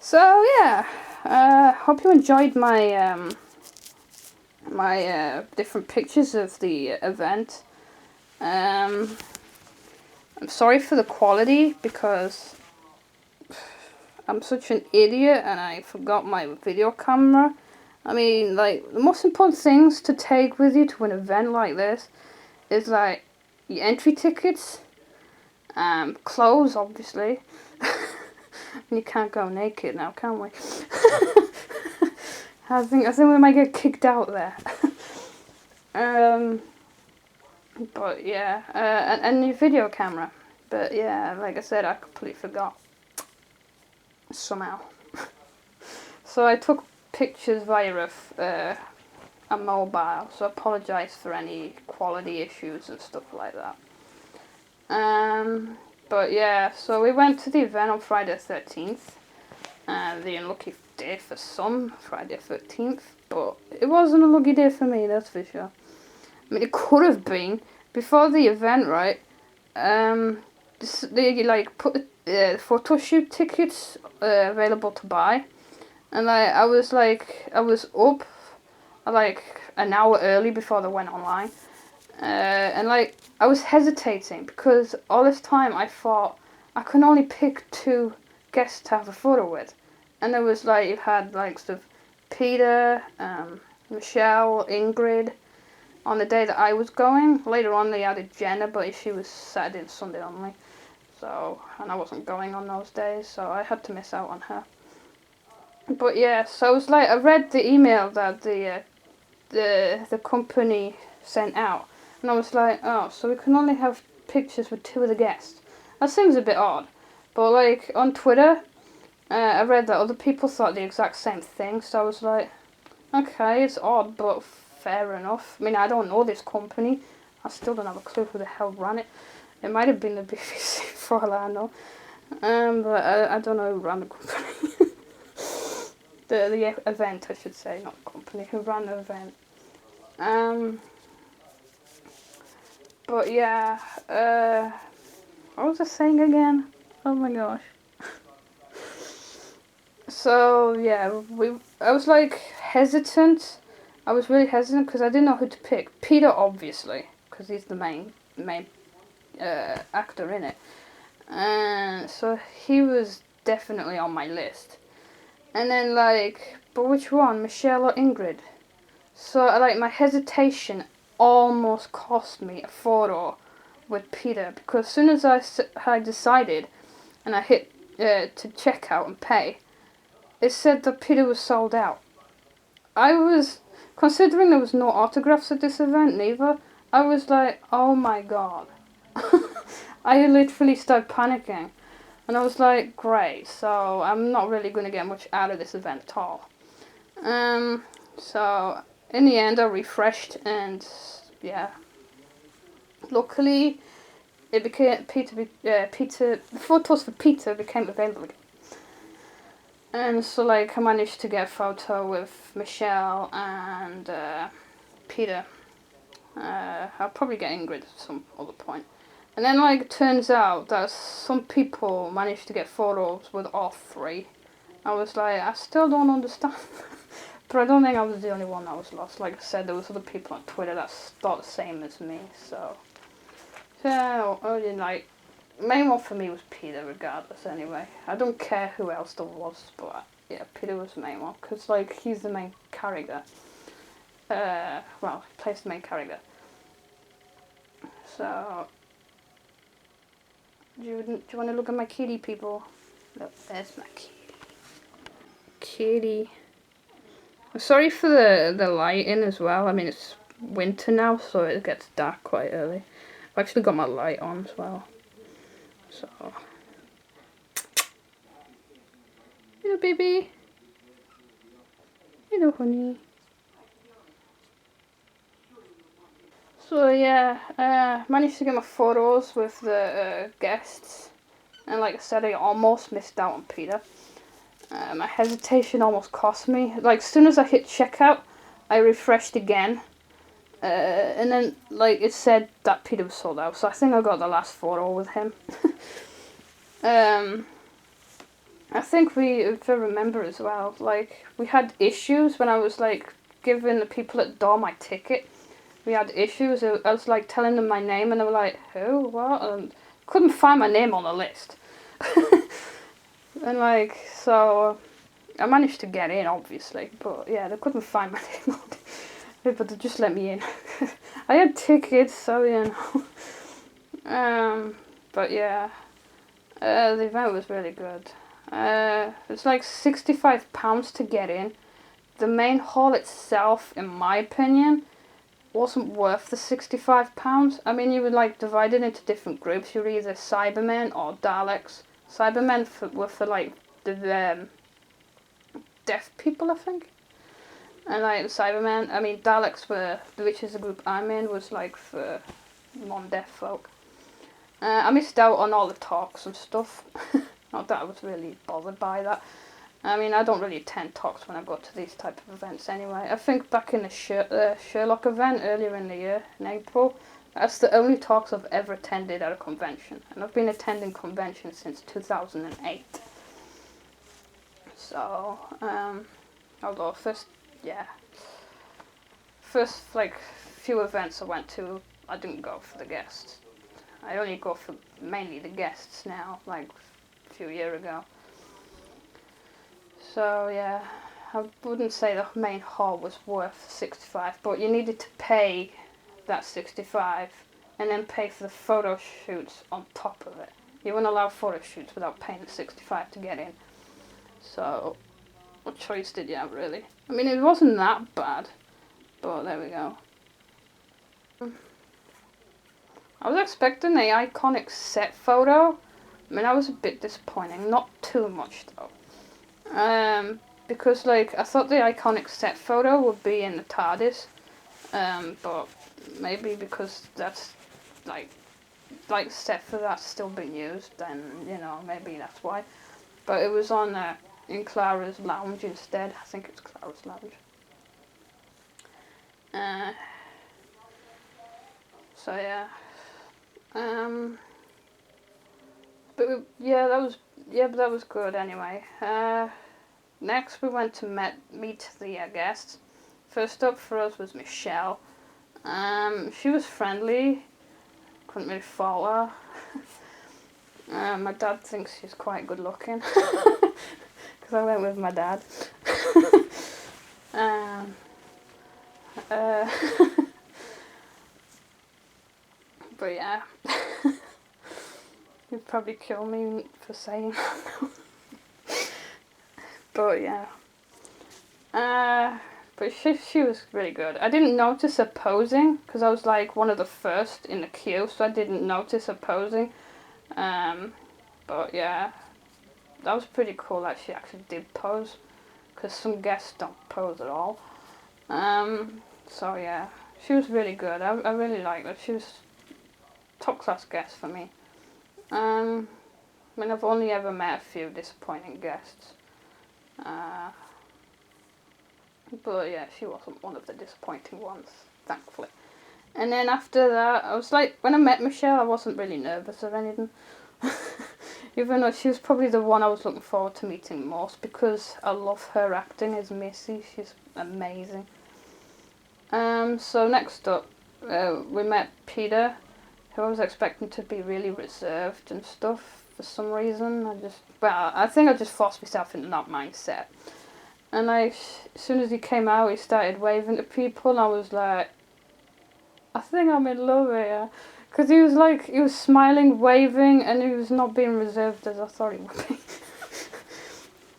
So yeah, hope you enjoyed my different pictures of the event. I'm sorry for the quality because I'm such an idiot and I forgot my video camera. I mean, like, the most important things to take with you to an event like this is like your entry tickets, clothes, obviously. And you can't go naked now, can we? I think we might get kicked out there. But yeah, and your video camera. But yeah, like I said, I completely forgot somehow. So I took pictures via a mobile. So I apologise for any quality issues and stuff like that. But yeah, so we went to the event on Friday the 13th. The unlucky day for some, Friday the 13th. But it wasn't a lucky day for me, that's for sure. I mean, it could have been. Before the event, right? They like put the photo shoot tickets available to buy. And I was up like an hour early before they went online. And like, I was hesitating because all this time I thought I can only pick 2 guests to have a photo with. And there was like, you had like sort of Peter, Michelle, Ingrid on the day that I was going. Later on they added Jenna, but she was Saturday and Sunday only. So, and I wasn't going on those days, so I had to miss out on her. But yeah, so I was like, I read the email that the company sent out, and I was like, oh, so we can only have pictures with 2 of the guests. That seems a bit odd. But like on Twitter, I read that other people thought the exact same thing, so I was like, okay, it's odd, but fair enough. I mean, I don't know this company. I still don't have a clue who the hell ran it. It might have been the BBC for all I know. But I don't know who ran the company. the event, I should say, not the company, who ran the event. But yeah, what was I saying again? Oh my gosh. So yeah, I was like hesitant. I was really hesitant because I didn't know who to pick. Peter, obviously, because he's the main actor in it. And so he was definitely on my list. And then like, but which one, Michelle or Ingrid? So like my hesitation almost cost me a photo with Peter, because as soon as I decided and I hit to check out and pay, it said that Peter was sold out. I was, considering there was no autographs at this event neither, I was like, oh my god. I literally started panicking. And I was like, great, so I'm not really going to get much out of this event at all. So in the end I refreshed and yeah. Luckily it became the photos for Peter became available again. And so like I managed to get a photo with Michelle and Peter. I'll probably get Ingrid at some other point. And then like it turns out that some people managed to get photos with all 3. I was like, I still don't understand. But I don't think I was the only one that was lost. Like I said, there was other people on Twitter that thought the same as me. So I didn't like. Main one for me was Peter, regardless. Anyway, I don't care who else there was, but yeah, Peter was the main one because like he's the main character. Well, he plays the main character. So, do you want to look at my kitty, people? Look, there's my kitty. Kitty. I'm sorry for the lighting as well. I mean, it's winter now, so it gets dark quite early. I've actually got my light on as well. So, hello, baby. Hello, honey. So yeah, managed to get my photos with the guests, and like I said, I almost missed out on Peter. My hesitation almost cost me. Like as soon as I hit checkout, I refreshed again, and then like it said that Peter was sold out. So I think I got the last photo with him. And I think if I remember as well, like, we had issues when I was, like, giving the people at the door my ticket. We had issues. I was, like, telling them my name, and they were like, who, what? And couldn't find my name on the list. And, like, so I managed to get in, obviously, but yeah, they couldn't find my name on it, but they just let me in. I had tickets, so you know. But yeah, the event was really good. It's like £65 to get in. The main hall itself, in my opinion, wasn't worth the £65. I mean, you were like divided into different groups. You're either Cybermen or Daleks. Cybermen were for like the deaf people, I think. And like the Cybermen, I mean Daleks were, which is the group I'm in, was like for non-deaf folk. I missed out on all the talks and stuff. Not that I was really bothered by that. I mean, I don't really attend talks when I go to these type of events anyway. I think back in the Sherlock event earlier in the year, in April, that's the only talks I've ever attended at a convention. And I've been attending conventions since 2008. So, although first like few events I went to, I didn't go for the guests. I only go for mainly the guests now, like a few years ago. So yeah, I wouldn't say the main hall was worth 65, but you needed to pay that 65 and then pay for the photo shoots on top of it. You weren't allowed photo shoots without paying the 65 to get in. So what choice did you have, really? I mean, it wasn't that bad, but there we go. I was expecting the iconic set photo. I mean, that was a bit disappointing. Not too much though. Because like I thought the iconic set photo would be in the TARDIS, but maybe because that's like set for that's still being used, then you know maybe that's why. But it was on in Clara's lounge instead. I think it's Clara's lounge. So yeah. But that was good anyway. Next we went to meet the guests. First up for us was Michelle. She was friendly. Couldn't really fault her. My dad thinks she's quite good looking. Because I went with my dad. But yeah. You'd probably kill me for saying that. But yeah. But she was really good. I didn't notice her posing because I was like one of the first in the queue, so I didn't notice her posing. But yeah, that was pretty cool that she actually did pose, because some guests don't pose at all. So yeah, she was really good. I really liked her. She was top class guest for me. I mean, I've only ever met a few disappointing guests. But yeah, she wasn't one of the disappointing ones, thankfully. And then after that, I was like, when I met Michelle, I wasn't really nervous or anything. Even though she was probably the one I was looking forward to meeting most, because I love her acting as Missy. She's amazing. So next up, we met Peter, who I was expecting to be really reserved and stuff for some reason. I think I just forced myself into that mindset. And like, as soon as he came out, he started waving to people, and I was like, I think I'm in love here. Because he was smiling, waving, and he was not being reserved as I thought he would be.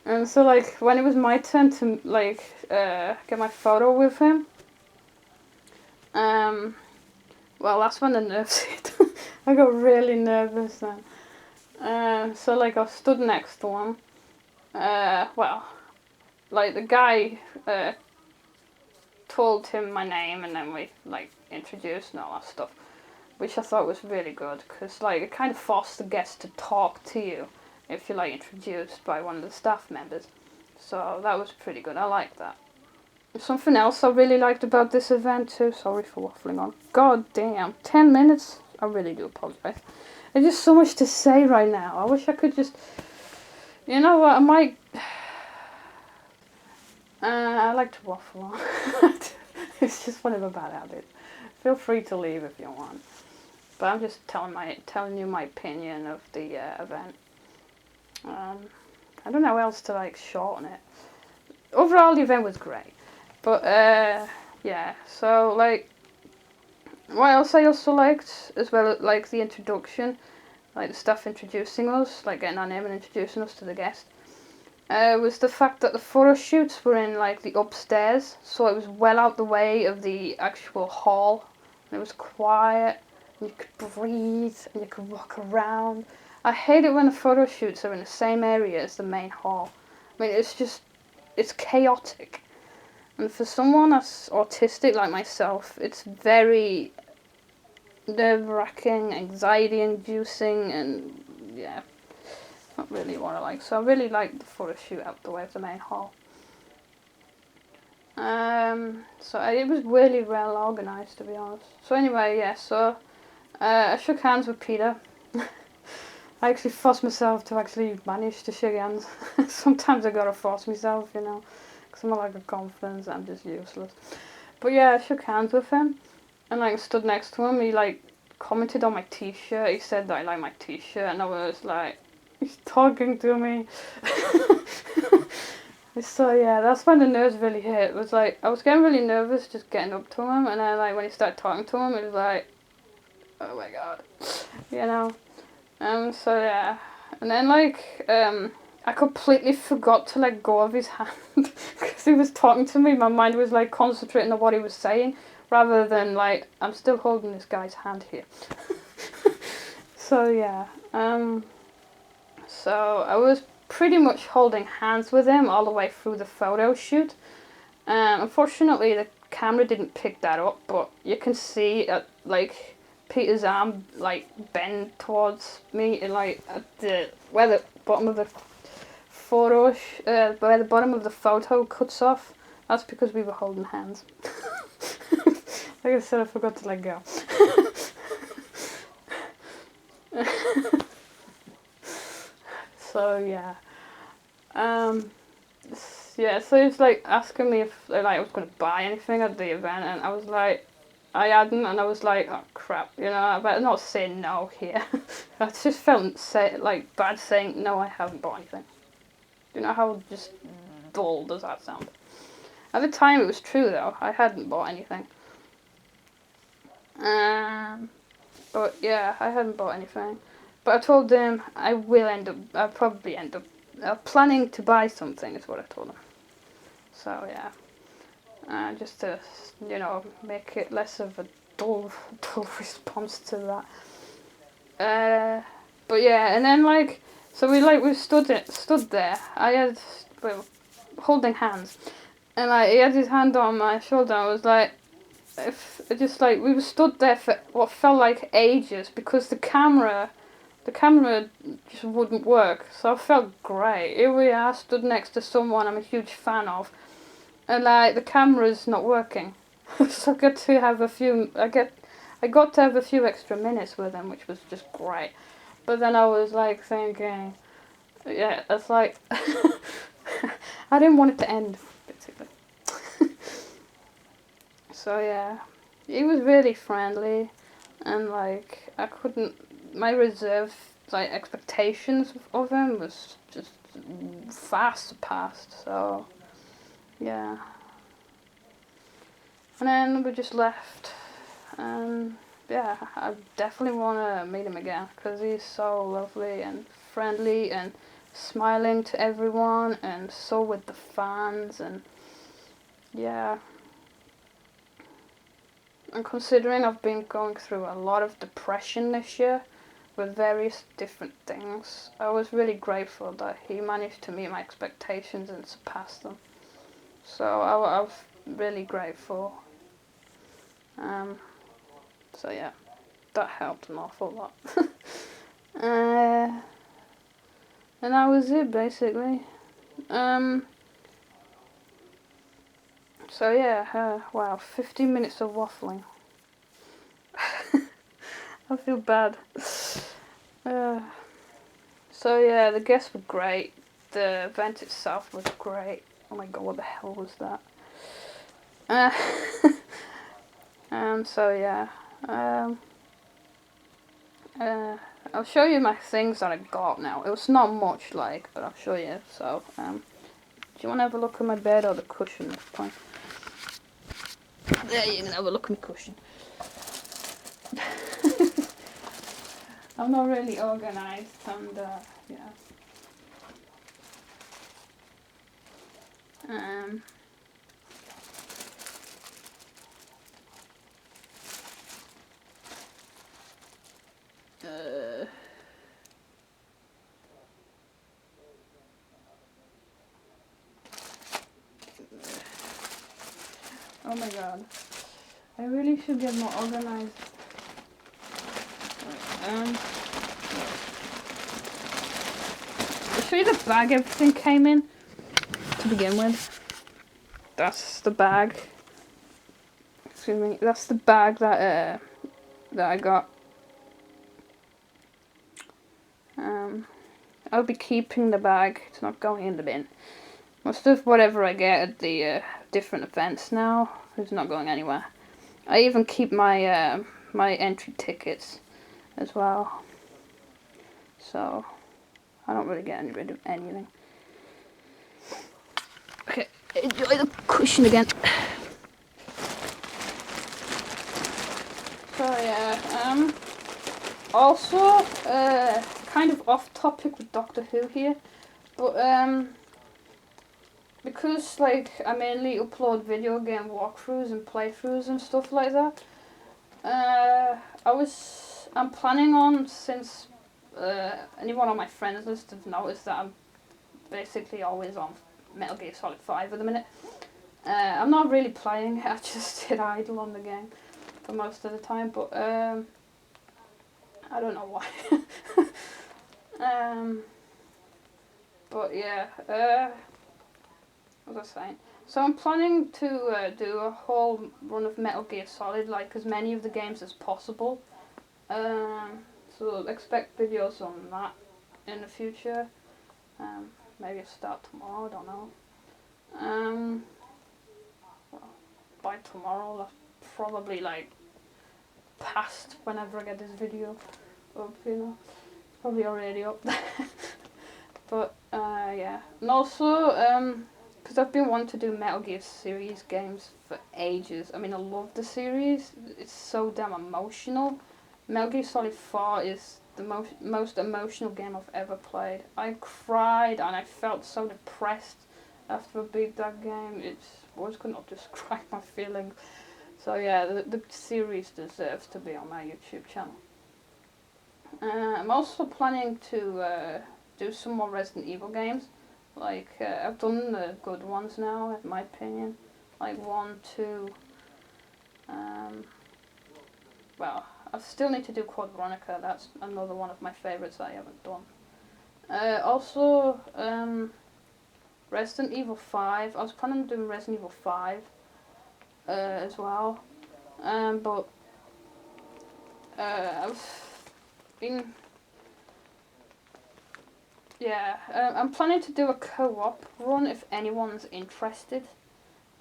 And so like, when it was my turn to like, get my photo with him, well, that's when the nerves hit. I got really nervous then. So like, I stood next to him. Like the guy told him my name, and then we like introduced and all that stuff, which I thought was really good, because like it kind of forced the guest to talk to you if you're like introduced by one of the staff members. So that was pretty good. I liked that. Something else I really liked about this event too. Sorry for waffling on. God damn, 10 minutes. I really do apologize. There's just so much to say right now. I wish I could just You know what? I might. I like to waffle on. It's just one of my bad habits. Feel free to leave if you want. But I'm just telling you my opinion of the event. I don't know how else to like shorten it. Overall, the event was great, but yeah. So like, what else I also liked as well, like the introduction, like the stuff introducing us, like getting our name and introducing us to the guest. Was the fact that the photo shoots were in like the upstairs, so it was well out the way of the actual hall. And it was quiet, and you could breathe, and you could walk around. I hate it when the photo shoots are in the same area as the main hall. I mean, it's chaotic. And for someone that's autistic like myself, it's very nerve-wracking, anxiety-inducing, and yeah, not really what I like. So I really like the photo shoot out the way of the main hall. It was really well organised, to be honest. So anyway, yeah, so I shook hands with Peter. I actually forced myself to actually manage to shake hands. Sometimes I gotta force myself, you know, because I'm not like a confidence, I'm just useless. But yeah, I shook hands with him, and like stood next to him. He like commented on my t-shirt. He said that I like my t-shirt, and I was like, he's talking to me. So yeah, that's when the nerves really hit. It was like I was getting really nervous just getting up to him, and then like when he started talking to him, it was like, oh my god, you know. So yeah, and then like I completely forgot to let go of his hand because he was talking to me. My mind was like concentrating on what he was saying, rather than like I'm still holding this guy's hand here. So yeah, so I was pretty much holding hands with him all the way through the photo shoot. Unfortunately, the camera didn't pick that up, but you can see like Peter's arm like bend towards me, and like at the where the bottom of the where the bottom of the photo cuts off. That's because we were holding hands. Like I said, I forgot to let go. So yeah, yeah. So he was like asking me if like I was going to buy anything at the event, and I was like, I hadn't, and I was like, oh crap, you know, I better not say no here. I just felt like bad saying no. I haven't bought anything. Do you know how just dull does that sound? At the time, it was true though. I hadn't bought anything. But yeah, I hadn't bought anything. But I told him I'll probably end up planning to buy something, is what I told him. So yeah, just to, you know, make it less of a dull response to that. But yeah, and then like, so we stood there. We were holding hands, and like he had his hand on my shoulder. I was like, if just like we were stood there for what felt like ages because the camera just wouldn't work. So I felt great. Here we are, stood next to someone I'm a huge fan of, and like the camera's not working. So I got to have a few. I got to have a few extra minutes with him, which was just great. But then I was like thinking, yeah, it's like I didn't want it to end, basically. So yeah, he was really friendly, and like I couldn't. My reserve like expectations of him was just fast surpassed. So yeah, and then we just left, and yeah, I definitely want to meet him again because he's so lovely and friendly and smiling to everyone, and so with the fans, and yeah. And considering I've been going through a lot of depression this year with various different things, I was really grateful that he managed to meet my expectations and surpass them. So I was really grateful. So yeah, that helped an awful lot. And that was it basically. So yeah, wow, 15 minutes of waffling. I feel bad. So yeah, the guests were great. the event itself was great. Oh my god, what the hell was that? So yeah. I'll show you my things that I got now. It was not much, like, but I'll show you. So, do you want to have a look at my bed or the cushion this point? There, you can have a look at my cushion. I'm not really organized, and yeah. Oh my god. I really should get more organized. I'll show you the bag everything came in to begin with. That's the bag. Excuse me. That's the bag that I got. I'll be keeping the bag. It's not going in the bin. Most of whatever I get at the different events now is not going anywhere. I even keep my my entry tickets as well. So I don't really get rid of anything. Okay, enjoy the cushion again. So yeah, also kind of off topic with Doctor Who here, but because like I mainly upload video game walkthroughs and playthroughs and stuff like that, I'm planning on, since anyone on my friends list have noticed that I'm basically always on Metal Gear Solid 5 at the minute. I'm not really playing, I just sit idle on the game for most of the time, but I don't know why. But yeah, what was I saying? So I'm planning to do a whole run of Metal Gear Solid, like as many of the games as possible. So expect videos on that in the future. Maybe I'll start tomorrow, I don't know. Well, by tomorrow, that's probably like past whenever I get this video up, you know. Probably already up there. But yeah, and also because I've been wanting to do Metal Gear series games for ages. I mean, I love the series. It's so damn emotional. Metal Gear Solid 4 is the most emotional game I've ever played. I cried and I felt so depressed after I beat that game. Words could not describe my feelings. So yeah, the series deserves to be on my YouTube channel. I'm also planning to do some more Resident Evil games. Like, I've done the good ones now, in my opinion. Like 1, 2. Well, I still need to do Code Veronica. That's another one of my favourites that I haven't done. Also, Resident Evil 5. I was planning on doing Resident Evil 5 as well. But I've been... Yeah, I'm planning to do a co-op run if anyone's interested.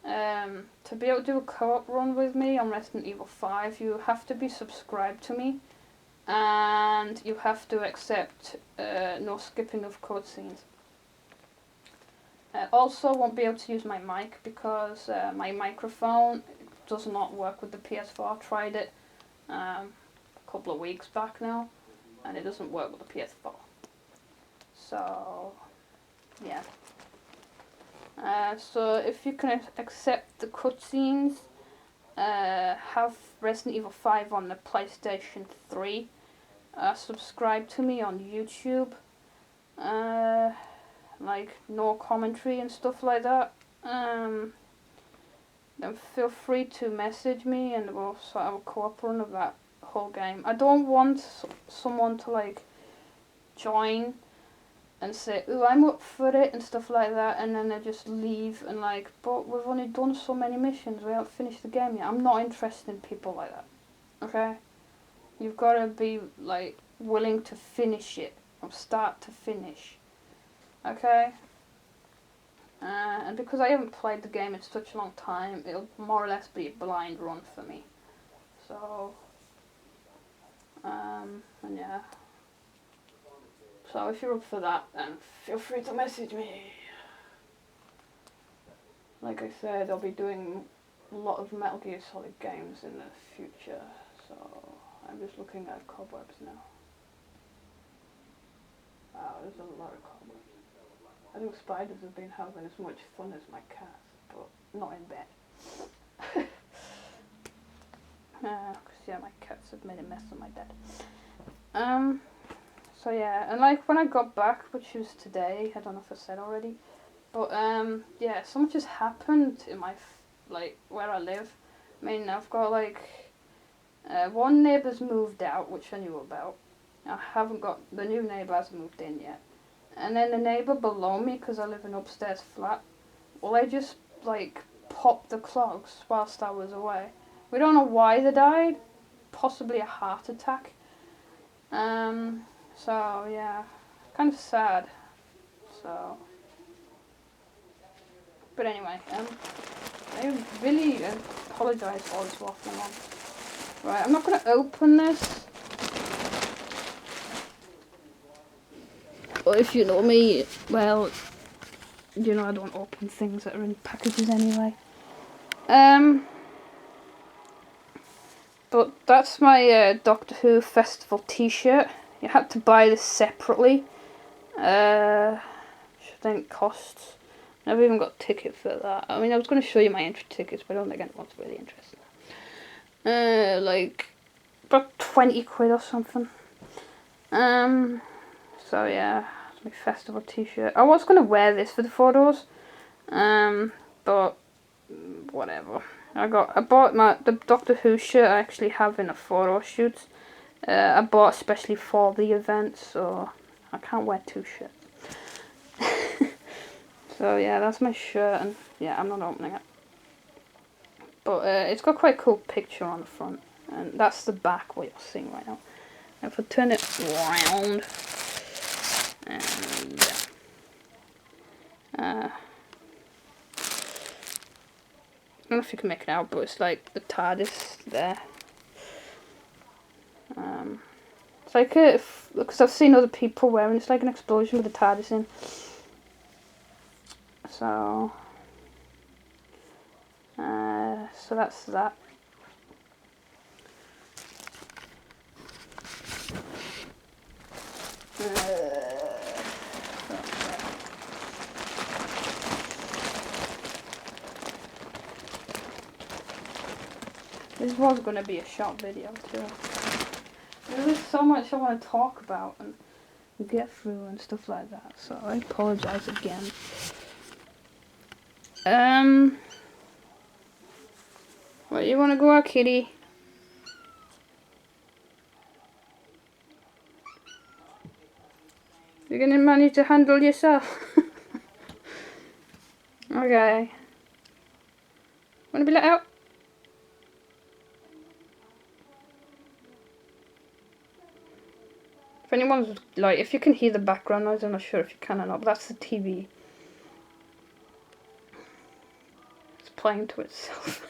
To be able to do a co-op run with me on Resident Evil 5, you have to be subscribed to me, and you have to accept no skipping of cutscenes. Also, won't be able to use my mic because my microphone does not work with the PS4. I tried it a couple of weeks back now, and it doesn't work with the PS4. So, yeah. So if you can accept the cutscenes, have Resident Evil 5 on the PlayStation 3, subscribe to me on YouTube, like no commentary and stuff like that, then feel free to message me and we'll sort of have a co-op run of that whole game. I don't want someone to like join and say, "Ooh, I'm up for it," and stuff like that, and then they just leave and like, "But we've only done so many missions, we haven't finished the game yet." I'm not interested in people like that, okay? You've got to be like willing to finish it from start to finish. Okay. And because I haven't played the game in such a long time, it'll more or less be a blind run for me. So, and yeah. So if you're up for that, then feel free to message me. Like I said, I'll be doing a lot of Metal Gear Solid games in the future. So I'm just looking at cobwebs now. Wow, there's a lot of cobwebs. I think spiders have been having as much fun as my cats, but not in bed. Because yeah, my cats have made a mess of my bed. So yeah, and like when I got back, which was today, I don't know if I said already, but yeah, so much has happened in my like where I live. I mean, I've got like one neighbour's moved out, which I knew about. I haven't got the new neighbour hasn't moved in yet, and then the neighbour below me, because I live in an upstairs flat. Well, they just like popped the clogs whilst I was away. We don't know why they died. Possibly a heart attack. So yeah, kind of sad. So, but anyway, I really apologise for all this waffling on. Right, I'm not going to open this. Or if you know me, well, you know I don't open things that are in packages anyway. But that's my Doctor Who Festival t-shirt. You had to buy this separately. Which I think costs. I've even got a ticket for that. I mean, I was going to show you my entry tickets, but I don't think anyone's really interested. Like about 20 quid or something. So yeah, it's my festival t-shirt. I was going to wear this for the photos, but whatever. I bought the Doctor Who shirt I actually have in a photo shoot. I bought especially for the event, so I can't wear two shirts. So yeah, that's my shirt, and yeah, I'm not opening it. But it's got quite a cool picture on the front, and that's the back, what you're seeing right now. If I turn it round, and I don't know if you can make it out, but it's like the TARDIS there. It's like because I've seen other people wearing it's like an explosion with the TARDIS in. So, so that's that. This was going to be a short video too. There's so much I want to talk about and get through and stuff like that, so I apologise again. Where you want to go out, kitty? You're going to manage to handle yourself? Okay. Want to be let out? If anyone's like, if you can hear the background noise, I'm not sure if you can or not, but that's the TV. It's playing to itself.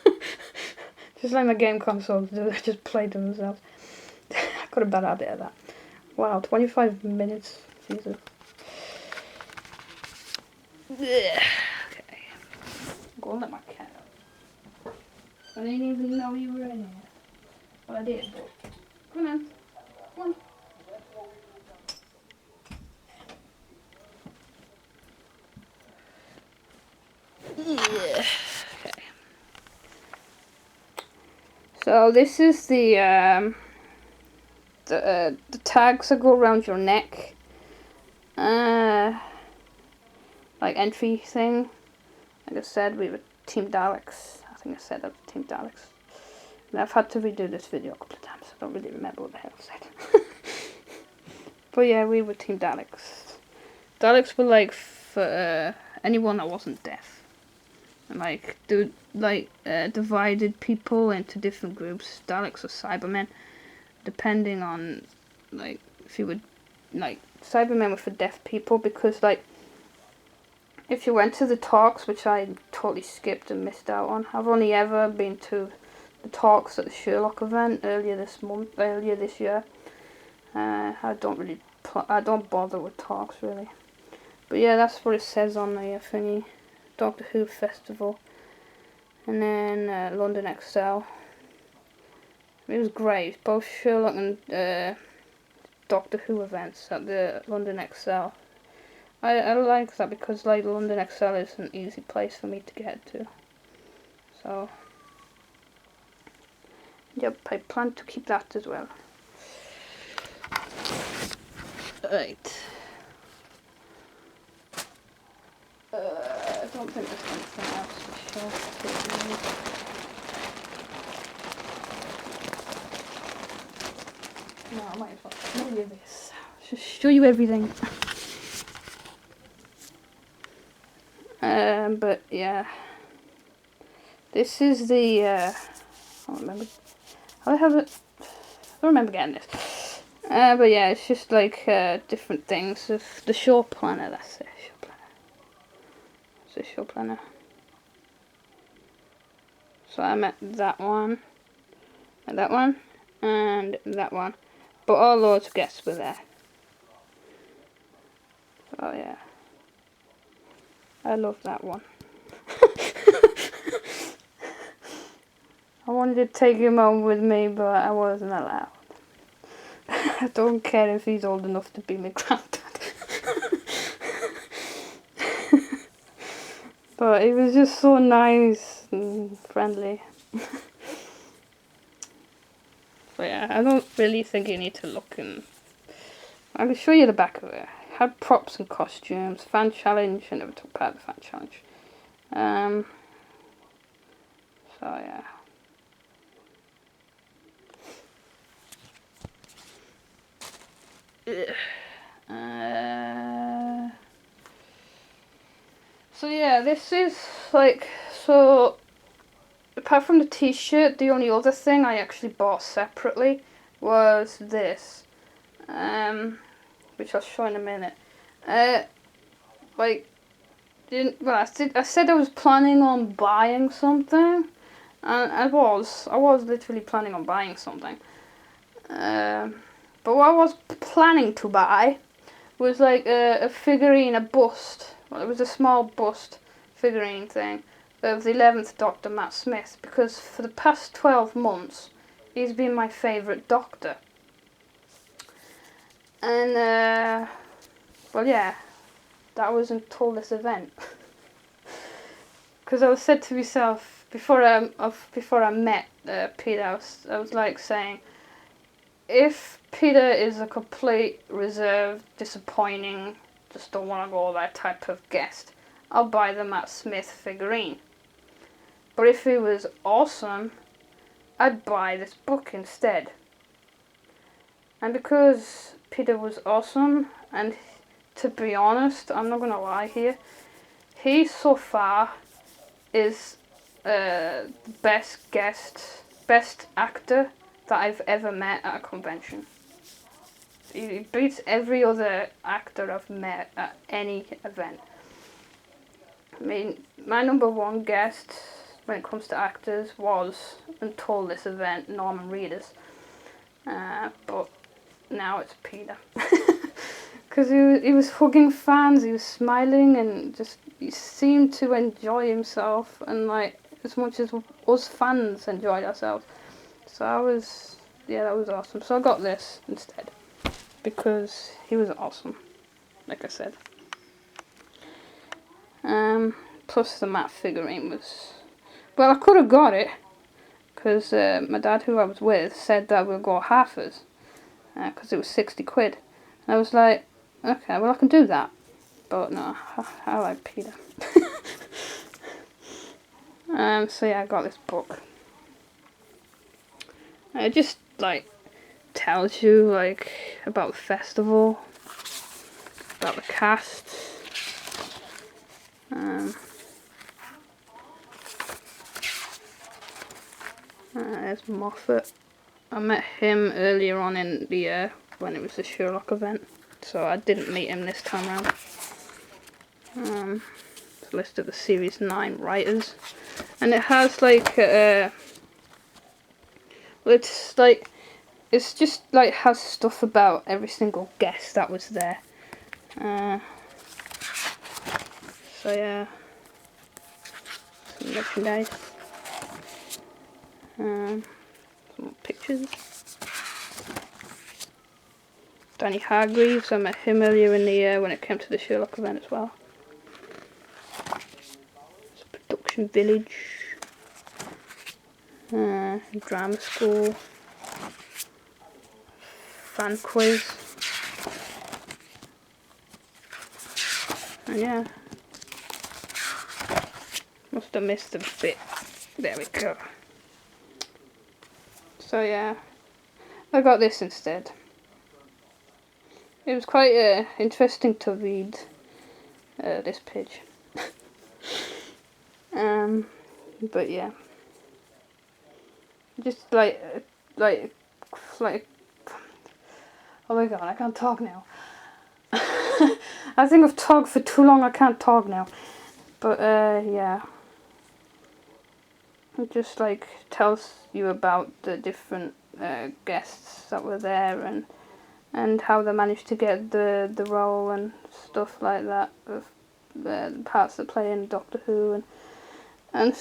Just like my game consoles do, they just play to themselves. I've got a bad habit of that. Wow, 25 minutes. Jesus. Okay. Go and let my cat out. I didn't even know you were in here. Well, I did, but come on. Come on. Yeah. Okay. So this is the tags that go around your neck. Like entry thing. Like I said, we were Team Daleks. I think I said I was Team Daleks. And I've had to redo this video a couple of times. I don't really remember what the hell I said. But yeah, we were Team Daleks. Daleks were like for anyone that wasn't deaf. And like divided people into different groups. Daleks or Cybermen, depending on like if you would like Cybermen were for deaf people because like if you went to the talks, which I totally skipped and missed out on. I've only ever been to the talks at the Sherlock event earlier this year. I don't bother with talks really. But yeah, that's what it says on the thingy. Doctor Who Festival. And then London Excel. It was great. Both Sherlock and Doctor Who events at the London Excel. I like that because like London Excel is an easy place for me to get to. So yep, I plan to keep that as well. Right. I don't think there's anything else to show. No, I might as well show you this. Just show you everything. But yeah, this is the. I don't remember. I have it. I don't remember getting this. But yeah, it's just like different things of the show planner. That's it. Show planner. It's a show planner. So I met that one, and that one, and that one. But all those guests were there. So yeah, I love that one. I wanted to take him home with me, but I wasn't allowed. I don't care if he's old enough to be my granddad. But he was just so nice and friendly. But yeah, I don't really think you need to look, and I can show you the back of it. Had props and costumes, fan challenge. I never took part in the fan challenge. So yeah. So yeah, this is like, so apart from the t-shirt, the only other thing I actually bought separately was this, which I'll show in a minute. Like, I said I was planning on buying something, and I was literally planning on buying something. But what I was planning to buy was like a figurine, a bust. Well, it was a small bust figurine thing of the 11th Doctor, Matt Smith, because for the past 12 months he's been my favourite Doctor. And well, yeah, that was until this event. Because I was said to myself before I met Peter, I was like saying, if Peter is a complete reserved, disappointing, just don't want to go that type of guest, I'll buy the Matt Smith figurine. But if he was awesome, I'd buy this book instead. And because Peter was awesome, and to be honest, I'm not gonna lie here, he so far is best actor that I've ever met at a convention. He beats every other actor I've met at any event. I mean, my number one guest when it comes to actors was, until this event, Norman Reedus. But now it's Peter. Because he was hugging fans, he was smiling, and just he seemed to enjoy himself, and like as much as us fans enjoyed ourselves. So that was awesome. So I got this instead because he was awesome, like I said. Plus the Matt figurine was, well, I could have got it because my dad, who I was with, said that we'll go halfers because it was 60 quid. And I was like, okay, well I can do that, but no, I like Peter. So yeah, I got this book. It just like tells you like about the festival, about the cast. There's Moffat. I met him earlier on in the year when it was the Sherlock event, so I didn't meet him this time round. It's a list of the Series 9 writers. And it has like, it's just like has stuff about every single guest that was there. So yeah, some merchandise, some more pictures. Danny Hargreaves, I met him earlier in the year when it came to the Sherlock event as well. It's a production village, drama school, fan quiz, and yeah, must have missed a bit. There we go. So yeah, I got this instead. It was quite interesting to read this page. But yeah, just like, oh my god, I can't talk now. I think I've talked for too long, I can't talk now. But yeah, it just like tells you about the different guests that were there and how they managed to get the role and stuff like that of the parts that play in Doctor Who and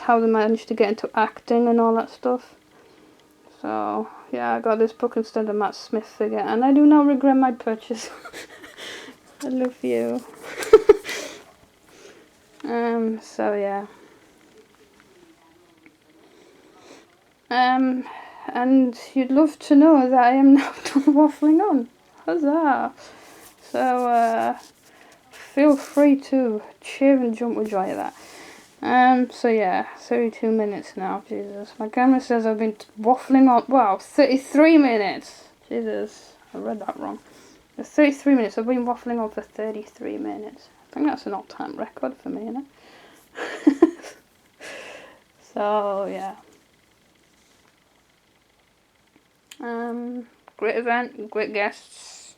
how they managed to get into acting and all that stuff. So yeah, I got this book instead of Matt Smith figure, and I do not regret my purchase. I love you. So yeah. And you'd love to know that I am now done waffling on. Huzzah! So feel free to cheer and jump with joy at that. So yeah, 32 minutes now, Jesus. My camera says I've been waffling on, wow, 33 minutes. Jesus, I read that wrong. 33 minutes, I've been waffling on for 33 minutes. I think that's an all-time record for me, isn't it? So yeah. Great event, great guests.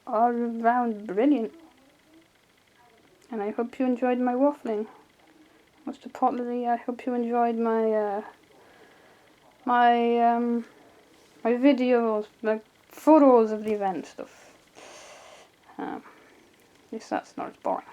All around brilliant. And I hope you enjoyed my waffling. Most importantly, I hope you enjoyed my my videos, my photos of the event stuff. At least that's not as boring.